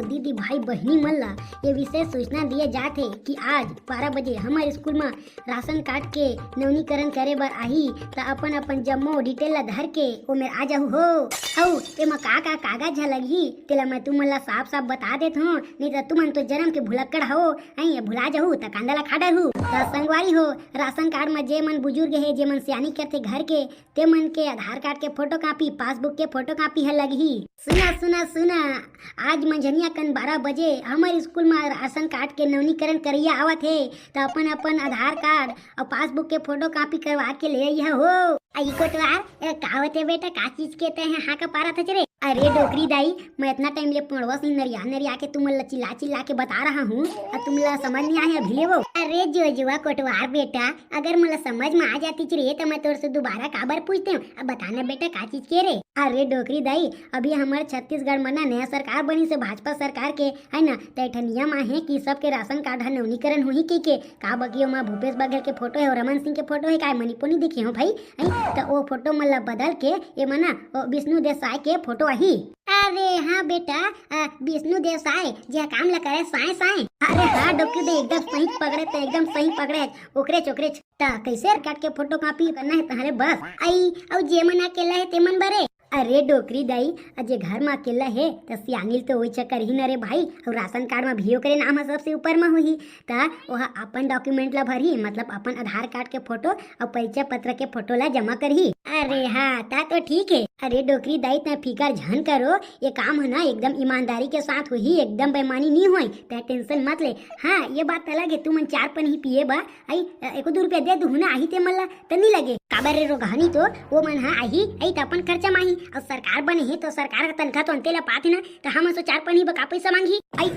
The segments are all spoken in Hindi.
और दीदी भाई बहनी मन ला ये विशेष सूचना दिए जाते कि आज 12 बजे हमारे स्कूल में राशन कार्ड के नवीनीकरण करे बर आही तो अपन अपन जम्मो डिटेल ला धर के ओ मेर आ जाहू हो अउ एमा का कागज लगही तेला मैं तुम ला साफ साफ बता देत हूँ, नहीं तो तुमन तो जन्म के भुलक्कड़ हो आई भुला जाहू त कांदा ला खा डालहू। तो संगवारी हो राशन कार्ड में जे मन बुजुर्ग है जे मन सियानी करते घर के ते मन के आधार कार्ड के फोटो कॉपी पासबुक के फोटो कॉपी है लगही। सुना सुना सुना आज मंझनिया कन 12 बजे हमारे स्कूल में राशन कार्ड के नवीनीकरण करिया आवत है तो अपन अपन आधार कार्ड और पासबुक के फोटो कॉपी करवा के ले आइया हो। आई कोटवार कावत है बेटा का चीज के ते हाँ का पारा था रे। अरे डोकरी दाई मैं इतना टाइम ले पढ़वा से नरिया के तुम चिल्ला के बता रहा हूँ और तुम ला समझ नहीं आया अभी वो। अरे जोजुआ कोटवार बेटा अगर मुला समझ में आ जाती रे तो मैं तोर से दोबारा काबर पूछते हूँ। अब बताना बेटा का चीज के रे। अरे डोकरी दाई अभी हमारे छत्तीसगढ़ में ना नया सरकार बनी से भाजपा सरकार के है ना तो नियम है कि सबके राशन कार्ड नवीनीकरण हुई के का बगियो में भूपेश बघेल के फोटो है और रमन सिंह के फोटो है का मणिपुर देखे हो भाई तो वो फोटो मला बदल के ये मना विष्णु देसाई के फोटो आई। अरे हाँ बेटा विष्णु देसाई जे काम ला करे साए साए। अरे हाँ डॉक्टर दे एकदम सही पकड़े तो एकदम सही पकड़े ओकरे चोकरे कैसे काट के फोटो कॉपी करना है तुम्हारे बस आई और जे मन अकेला है ते मन बरे। अरे डोकरी दाई अजय घर में अकेला है तो सियानिल तो वही चक्कर ही न रे भाई और राशन कार्ड में भी ओकरे नाम सबसे ऊपर में हुई ता वह अपन डॉक्यूमेंट ला भरी मतलब अपन आधार कार्ड के फोटो और परिचय पत्र के फोटो ला जमा करही। अरे हाँ ता तो ठीक है। अरे डोकरी दाई ता फिकर झन करो ये काम है ना एकदम ईमानदारी के साथ हुई एकदम बेईमानी नहीं हुई ता टेंशन मत ले। हाँ ये बात अलग है तू मन 4 पन ही पिए बा आई 1-2 रुपया दे दू ना आही ते मन ला तो नहीं लगे काबर रे रोगानी तो वो मन हाँ आई आई तो अपन खर्चा माही और सरकार बने है तो सरकार का तनख्वाह तो अंते ला पाते ना तो हम 4 पन ही बका पैसा मांगी आई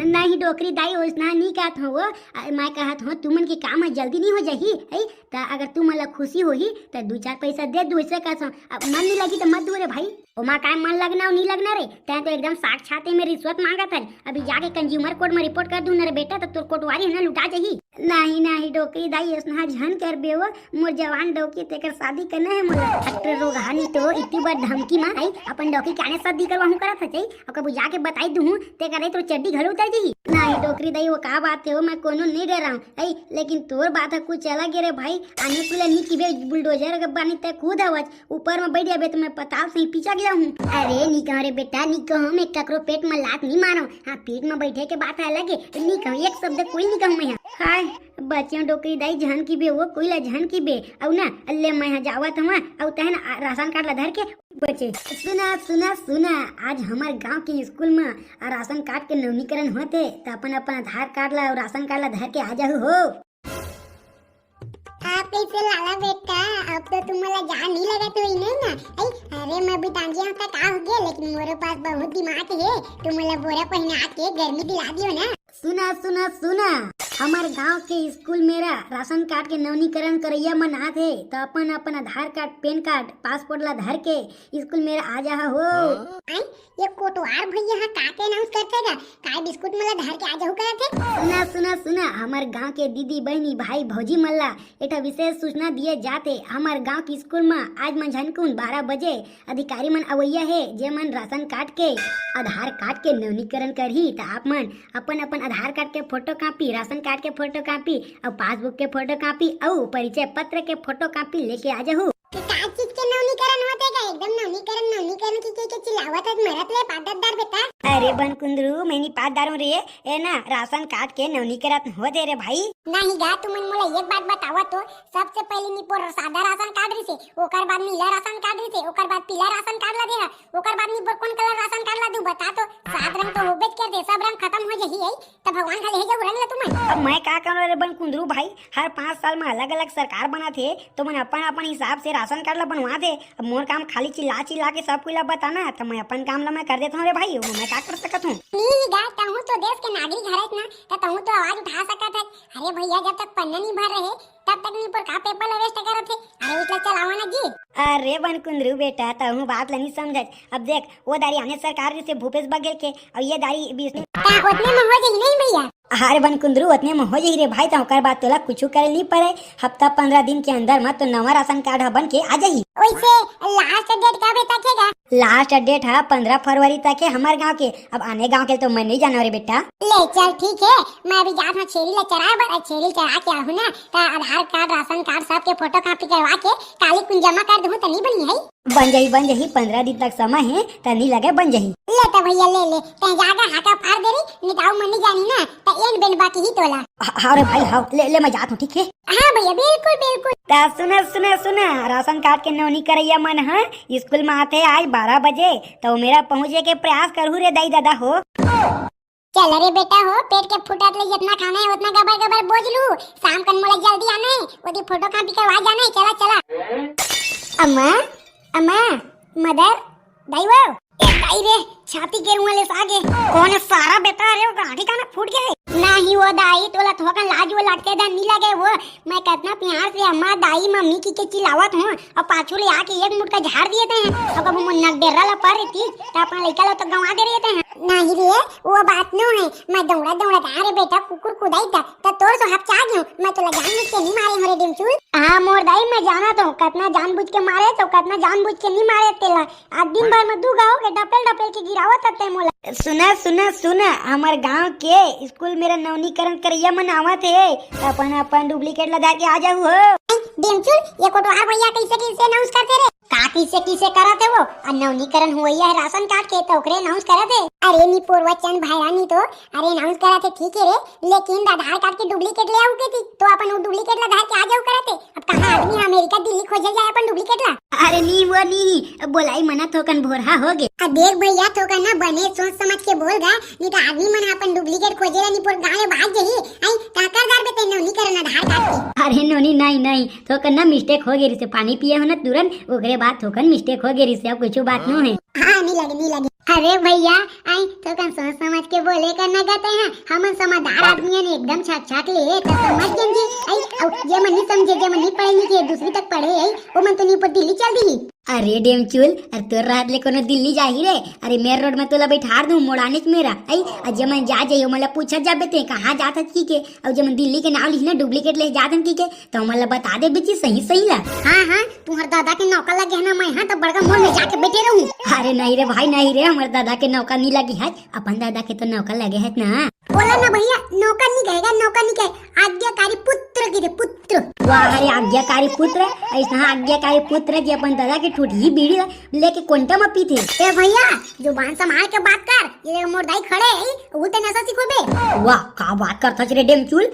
नहीं डोकरी दाई ओसना नहीं कहत हो मैं कहत हो तुमन के काम है जल्दी नहीं हो जाही आई तो अगर तुम ला खुशी होही तो 2-4 पैसा दे दू ऐसे कहत मन नहीं लगी तो मत दू रे भाई ओमा काय मन लगना नहीं लगना रे तै तो एकदम साक्षात में रिश्वत मांगत है। अभी जाके कंज्यूमर कोर्ट में रिपोर्ट कर दूं ना रे बेटा तो तोर कोटवारी है ना लुटा जाही। नहीं नहीं डोकरी दाई ऐसा झन कर बेव मोर जवान डोकी तेकर शादी करना है मोला डॉक्टर रोगानी तो इतनी बार धमकी में आई अपन डोकी काने शादी करवा हूं करत है और कबू जाके बताई दूं ते करे तो चड्डी घलो उतर जाही। नहीं डोकरी दाई वो का बात है हो मैं कोनो नहीं डर रहा हूं लेकिन तोर बात है कुछ अलग है रे भाई आने पुला नहीं की बुलडोजर के बानी ते खुद आवाज ऊपर में बैठ जाबे तो मैं पताल से पीछा गया हूं। अरे नी कहो रे बेटा नी कहो मैं ककरो पेट में लात नहीं मारो हाँ पेट में बैठे के बात अलग है नी कहो एक शब्द कोई नहीं कहूं मैं हाय बच्चियों डोकरी दाई झन की बे वो कोई ला झन की बे औ ना अल्ले मैं जावत हूं औ तहन राशन कार्ड ला धर के बच्चे सुना सुना सुना आज हमारे गांव के स्कूल में राशन कार्ड के नवीनीकरण होते तो अपन अपन आधार कार्ड ला और राशन कार्ड ला धर के आ जाओ हो। आप कैसे लाला बेटा अब तो तुम्हारा जान नहीं लगा तो ही नहीं ना अरे मैं भी तांजिया का का हो गया लेकिन मेरे पास बहुत दिमाग है तुम्हारा बोरा पहना के गर्मी दिला दियो ना। सुना सुना सुना हमारे गांव के स्कूल मेरा राशन कार्ड के नवीनीकरण करैया मन आथे तो अपन अपन आधार कार्ड पैन कार्ड पासपोर्ट ला धर के स्कूल मेरा आ जा हो। ये कोटवार भैया का अनाउंस करते का काय बिस्कुट मला धर के आ जाऊ करत है। सुना सुना सुना हमारे गांव के दीदी बहनी भाई भौजी मल्ला एटा विशेष सूचना दिए जाते हमारे गांव के स्कूल में आज मंझनकुन 12 बजे अधिकारी मन अवैया है जे मन राशन कार्ड के आधार कार्ड के नवीनीकरण करही तो आप मन अपन अपन आधार कार्ड के फोटो कॉपी राशन कार्ड के फोटो कॉपी और पासबुक के फोटो कॉपी और परिचय पत्र के फोटो कॉपी लेके आ जाओ। का चीज के नवीनीकरण होते का एकदम नवीनीकरण की चिल्लावत है मरत ले पाददार बेटा। अरे बन कुंदरू मैंने पाददारों रे ए ना राशन कार्ड के नवीनीकरण हो दे रे भाई। नहीं गा तुमन मोला एक बात बतावा तो सबसे पहले निपोर सादा राशन कार्ड रे से ओकर बाद नीला राशन कार्ड रे से ओकर बाद पीला राशन कार्ड ला देहा ओकर बाद निपोर कौन कलर राशन कार्ड ला दू बता तो 7 रंग तो होबे कर दे सब रंग खत्म हो जही है त भगवान का ले जाऊ रंग ला तुमन। अब मैं का करूं रे बन कुंदरू भाई हर 5 साल में अलग अलग सरकार बना थे तो मन अपन अपन हिसाब से राशन कार्ड ला बनवा दे। अब मोर काम खाली चिल्ला के सब कोई ला बताना तो मैं अपन काम ला मैं कर देता हूं रे भाई मैं का कर सकत हूं। नहीं गा तहु तो देश के नागरिक हरत ना त तहु तो आवाज उठा सकत है। अरे भैया जब तक पन्ना नहीं भर रहे तब तक नहीं पर का पेपर वेस्ट करत है। अरे इतना चलावा ना जी। अरे बन कुंदरू बेटा तहु बात ला नहीं समझत। अब देख वो दारी आने सरकार से भूपेश बघेल के और ये दारी विष्णु ता उतने में हो जाई नहीं भैया। अरे बन कुंदरू उतने में हो जाही रे भाई, तो ओकर बाद तोला कुछ करे नहीं पड़े। हफ्ता 15 दिन के अंदर में तो नवा राशन कार्ड ह बन के आ जाही। वैसे लास्ट डेट कब तक है? लास्ट डेट है 15 फरवरी तक है हमारे गांव के। अब आने गांव के तो मैं नहीं जाना रे बेटा। ले चल ठीक है, मैं अभी जात हूँ छेरी ले चराए बर, छेरी चरा के आहू ना तो आधार कार्ड राशन कार्ड सब के फोटो कॉपी करवा के काली कुन जमा कर दूँ तो नहीं बनी है? बन जाही 15 दिन तक समय है तो नहीं लगे बन जाही। ले तो भैया ले ते जागा हाका फाड़ दे रही निकाऊ मन नहीं जानी ना तो एन बेन बाकी ही तोला। हाँ रे भाई हाँ, ले मैं जात हूँ ठीक है। हाँ भैया बिल्कुल बिल्कुल। सुना राशन कार्ड के नौनी करैया मन है स्कूल में आते आज 12 बजे, तो मेरा पहुँचे के प्रयास करू रे दाई दादा हो। चल रे बेटा हो, पेट के फुटत ले जितना खाना है उतना गबर गबर बोझ लू। शाम कन मोला जल्दी आना है, ओदी फोटो कॉपी करवा जाना है। चला चला। अम्मा अम्मा मदर दाई वो ए दाई रे छाती के रुआ ले सागे कौन सारा बेटा रे गाड़ी का ना फूट गया है। नहीं वो दाई तोला थोका लाज वो लटके दा नहीं लगे वो। मैं कितना प्यार से अम्मा दाई मम्मी की के चिल्लावत हूं और पाछू ले आके एक मुटका झाड़ दिए थे। और कब मुन नक डेरा ला पर थी तो अपना लइका लो तो गंवा दे रहे थे। नहीं रे वो बात नो है, मैं दौड़ा दौड़ा अरे बेटा कुकुर कुदाई था तो तोड़ तो हपचा गयो। मैं तो जानबूझ के नहीं मारे हरे डिमचूल। हां मोर दाई मैं जाना तो कितना जानबूझ के मारे तो कितना जानबूझ के नहीं मारे तेला। आज दिन भर में दू गाओ के डपेल डपेल के गिरावत ते मोला। सुना हमारे गांव के स्कूल मेरा नवनीकरण करैया मनावत है, अपन डुप्लीकेट लगा के आ जाऊ हो। डिमचूल ये कोटवा भैया कैसे अनाउंस करते रे? का किसे करते वो नवनीकरण हुआ है राशन कार्ड के तो ओकरे अनाउंस करते। अरे नी पूर्वचन भाईरानी तो अरे अनाउंस करते ठीक है रे, लेकिन आधार कार्ड के डुप्लीकेट ले आऊ के थी तो अपन वो डुप्लीकेट लगा के आ जाऊ करते। अब कहां आदमी अमेरिका दिल्ली खोजे जाए अपन डुप्लीकेट ला। अरे नी वो नी बोलाई मना थोकन भोरहा हो गे। देख भैया थोकन ना बने सोच समझ के बोल गा, नहीं तो आदमी मन अपन डुप्लीकेट खोजे ला नी पूर गांव में भाग जही। आई काकरदार पे ते नवनीकरण आधार कार्ड के। अरे नोनी नहीं थोकन ना मिस्टेक हो गई से पानी पिए हो ना तुरंत ओकरे बाद थोकन मिस्टेक हो गई से। अब कुछ बात नो है। हाँ नहीं लगे। अरे भैया आई तो कन सोच समझ के बोले करना कहते हैं। हम समझदार आदमी ने एकदम छाक ले तो समझ गए आई। अब ये मन नहीं समझे जे मन नहीं पढ़े लिखे दूसरी तक पढ़े आई वो मन तो नहीं पर दिल्ली चल दी। अरे डेमचूल अरे तोर रात ले कोनो दिल्ली जाही रे। अरे मेरे रोड में तोला बैठा दूं मोड़ाने के मेरा आई। आज मन जा जाइयो मतलब पूछा जाबे ते कहां जात की के। अब जब दिल्ली के नाम लिखना डुप्लीकेट ले जात की के तो मतलब बता दे बेची सही ला। हां तुम्हारे दादा के नौकर लगे है ना मैं हां तो बड़का मोड़ में जाके बैठे रहूं। अरे नहीं रे भाई नहीं रे, हमारे दादा के नौकर नहीं लगी है, अपन दादा के तो नौकर लगे है ना। बोला ना भैया नौकर नहीं कहेगा, नौकर नहीं कहे आज्ञाकारी पुत्र की पुत्र। वाह अरे आज्ञाकारी पुत्र ऐसा आज्ञाकारी पुत्र जी अपन दादा के ठूठी बीड़ी लेके कोंटा में पीते। ए भैया जुबान संभाल के बात कर, ये मोर दाई खड़े वो ते नशा सिखोबे। वाह का बात करथस रे डेमचूल।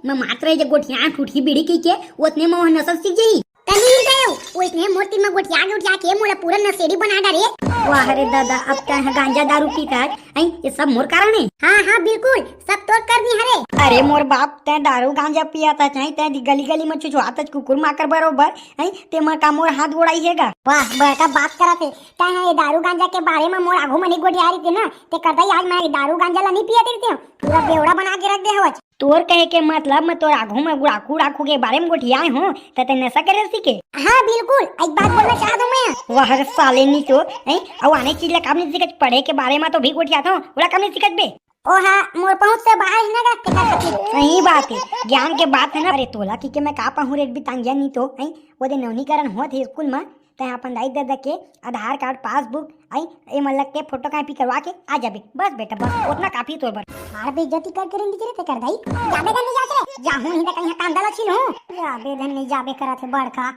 मैं मात्र जे गोठिया ठूठी बीड़ी की के उतने में नशा सीख जही। तनी गयो वो इतने मूर्ति में गोठिया के मोला पूरा नशेड़ी बना डाले। वाह रे दादा अब तो गांजा दारू पीता है ये सब मोर कारण है। हाँ बिल्कुल सब तोड़ करनी हरे। अरे मोर बाप ते दारू गांजा पिया था चाहे ते गली में छुछुआता कुकुर माकर बरोबर है ते मर का मोर हाथ गोड़ाई हैगा। वाह बड़का बात कराते ता ये दारू गांजा के बारे में मोर आगू मनी गोठिया रही थी ना ते करता आज मैं दारू गांजा ला नहीं पिया देते पूरा बेवड़ा बना के रख दे हवच। तोर कहे के मतलब मैं तोर आगू में गुड़ाकू के बारे में गोठियाए हूँ ते नशा करे सीखे। हाँ बिल्कुल एक बात बोलना चाहता हूँ मैं। वाह साले नी तो अब आने चीज काम नहीं सीखत, पढ़े के बारे में तो भी गोठिया था उड़ा काम नहीं सीखत बे। ओ हाँ मोर पहुंच से बाहर है ना सही बात है ज्ञान के बात है ना। अरे तोला की के मैं का पाहू रेट भी तांगिया नहीं तो वो दे नवनीकरण होत है स्कूल में ते अपन दाई दादा के आधार कार्ड पासबुक ए मतलब के फोटो कॉपी करवा के आ जाबे बस बेटा बस उतना काफी तोर पर। हार बेइज्जती करके रंगी चले ते कर दाई जाबे नहीं जाते जाहू नहीं कहीं कांदा लछिन हो जाबे धन नहीं जाबे करत है बड़का।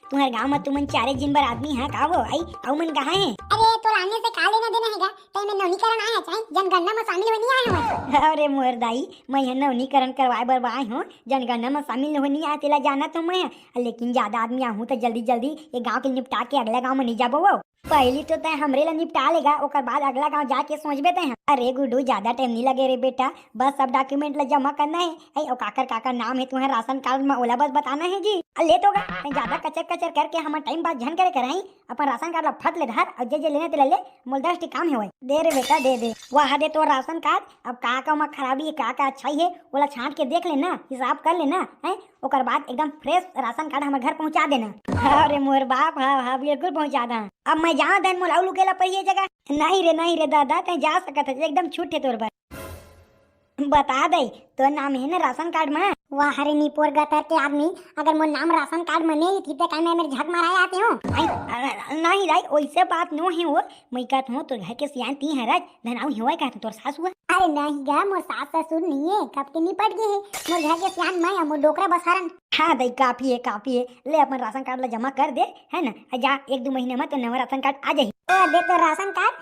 तुम्हारे गांव में तुमन 4 दिन भर आदमी है का वो औ मन कहां है? अरे तो आने से का लेना देना हैगा तई में नवनीकरण आया चाहे जनगणना में शामिल होनी आया मैं। अरे मोर दाई मैं नवनीकरण करवाए बर आए हूं, जनगणना में शामिल होनी आया तेला जाना तो मैं, लेकिन ज्यादा आदमी आहूं तो जल्दी ये गांव के निपटा के अगला गांव में नहीं जाबो। पहली तो तय हमरे ला निपटा लेगा ओकर बाद अगला गांव जाके सोचबे तय। अरे गुड्डू ज्यादा टाइम नहीं लगे रे बेटा, बस सब डॉक्यूमेंट ला जमा करना है और काकर नाम है तुम्हारे राशन कार्ड में ओला बस बताना है जी। ले तो ज्यादा कचर करके हमारा टाइम बात झन करे कराई अपन राशन कार्ड ला फट ले धर और जे लेने ते ले मोल 10 काम है दे रे बेटा दे वह दे तो राशन कार्ड। अब का में खराबी है का अच्छाई है ओला छांट के देख लेना, हिसाब कर लेना है ओकर बाद एकदम फ्रेश राशन कार्ड हमारे घर पहुंचा देना। अरे मोर बाप हाँ बिल्कुल पहुंचा दा। अब मैं जहाँ धन मोला लुकेला पर ये जगह नहीं रे दादा ते जा सकत है एकदम छूट है तोर पर। बता दे तो नाम है ना राशन कार्ड में। वाह रे निपोर गतर के आदमी, अगर मोर नाम राशन कार्ड में नहीं थी तो काय मैं मेरे झक मारा आते हो। नहीं राई वैसे बात नो है वो। मैं कहत हूँ तो घर के सियान ती है राज धनाऊ हुआ कहत तोर सास हुआ। अरे नहीं गा, मोर सास ससुर नहीं है, कब के निपट गए है। मोर घर के सियान मैं और मोर डोकरा बसहरन। हाँ दई काफी है ले अपन राशन कार्ड ला जमा कर दे है ना। जा 1-2 महीने में तो नवा राशन कार्ड आ जाही। ओ दे तो राशन कार्ड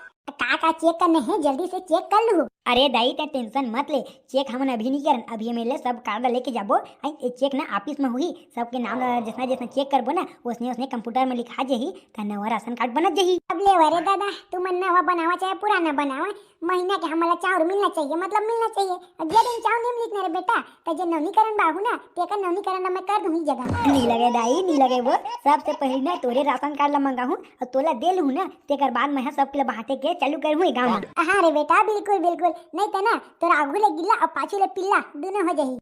का चेक करने है, जल्दी से चेक कर लूँ। अरे दाई ते टेंशन मत ले, चेक हमन अभी नहीं करन, अभी मेले सब कार्ड लेके जाबो। आई चेक ना ऑफिस में हुई, सबके नाम जितना जितना चेक करबो ना उसने उसने कंप्यूटर में लिखा जही त नवा राशन कार्ड बनत जही। अब ले वरे दादा, तू मन नवा बनावा चाहे पुराना बनावा, महीना के हमला चाउर मिलना चाहिए, मतलब मिलना चाहिए। जे दिन चाउर नहीं लिखने रे बेटा तो जे नवीनीकरण बाहू ना तेकर नवीनीकरण मैं कर दूंगी जगह। नहीं लगे दाई नहीं लगे वो, सबसे पहले ना तोरे राशन कार्ड ला मंगाहूं और तोला दे लूं ना, तेकर बाद मैं सबके लिए बांटे के चालू करहूं गांव में। हाँ रे बेटा बिल्कुल बिल्कुल, नहीं तो ना तोरा आगू ले गिल्ला और पाछू ले पिल्ला दोनों हो जाही।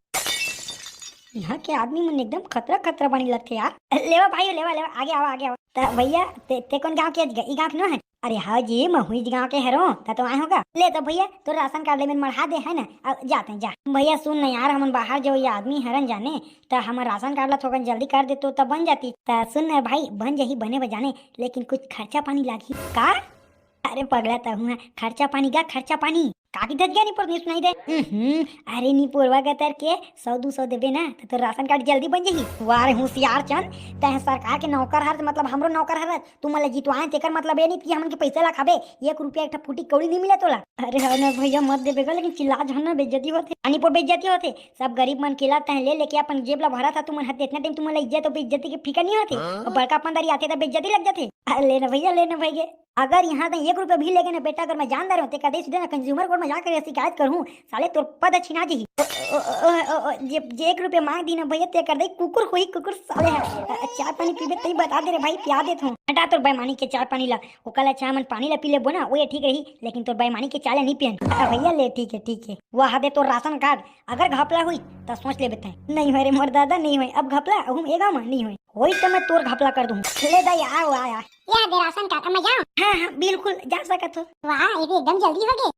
यहाँ के आदमी मन एकदम खतरा खतरा बनी लगते यार। लेवा भाई लेवा आगे आओ। त भैया ते कौन गांव के ई गांव न है? अरे हाँ जी मैं हुई गांव के हरो तो आए होगा। ले तो भैया तो राशन कार्ड ले में मढ़ा दे है ना, जाते हैं जा। भैया सुन ना यार, हम बाहर जो ये आदमी हरन जाने तो हम राशन कार्ड ला थोड़ा जल्दी कर दे तो तब बन जाती। तो सुन ना भाई, बन जही बने बजाने, लेकिन कुछ खर्चा पानी लागी का। अरे पगला तो हूँ खर्चा पानी का खर्चा पानी काकी धज गया नहीं सुनाई दे। अरे नी पोरवा गतर के 100-200 देबे ना तो राशन कार्ड जल्दी बन जाही। वारे होशियार चंद, तह सरकार के नौकर हर मतलब हमरो नौकर हर, तू मला जितवाए तेकर मतलब ये नहीं कि हमन के पैसा ला खाबे, 1 रुपया एक फूटी कौड़ी नहीं मिले तोला। अरे हाँ ना भैया मत देबेगा, लेकिन चिल्ला झन बेइज्जती होते, अनीपुर बेइज्जती होते। सब गरीब मन केला तह ले लेके अपन जेब ला भरा था, तुमन हते इतना टाइम तुमला इज्जत और बेइज्जती के फिकर नहीं होते, और बड़का पंदारी आते तो बेइज्जती लग जाते। लेना भैया अगर यहाँ तक 1 रुपया भी लेगे ना बेटा, अगर मैं जानदार हूँ तेका दे सीधे ना कंज्यूमर कोर्ट में जाकर शिकायत करूँ, साले तोर पद छिना जी। जे 1 रुपया मांग दी ना भैया ते कर दे कुकुर होई कुकुर साले है। चाय पानी पीबे तई बता दे रे भाई, पिया देत हूँ। हटा तोर बेईमानी के चाय पानी ला, ओकला चाय मन पानी ला पी लेबो ना वो ठीक रही, लेकिन तोर बेईमानी के चाय ला नहीं पियन। भैया ले ठीक है वह दे तोर राशन कार्ड, अगर घपला हुई तो सोच ले बेटा। नहीं होए रे मोर दादा नहीं होए, अब घपला हम एगा में नहीं होई तो मैं तोर घपला कर दूं। ले दाई आओ आया या दे राशन कार्ड मैं जाऊं। हाँ बिल्कुल जा सकत हो। वाह ये तो एकदम जल्दी हो गए।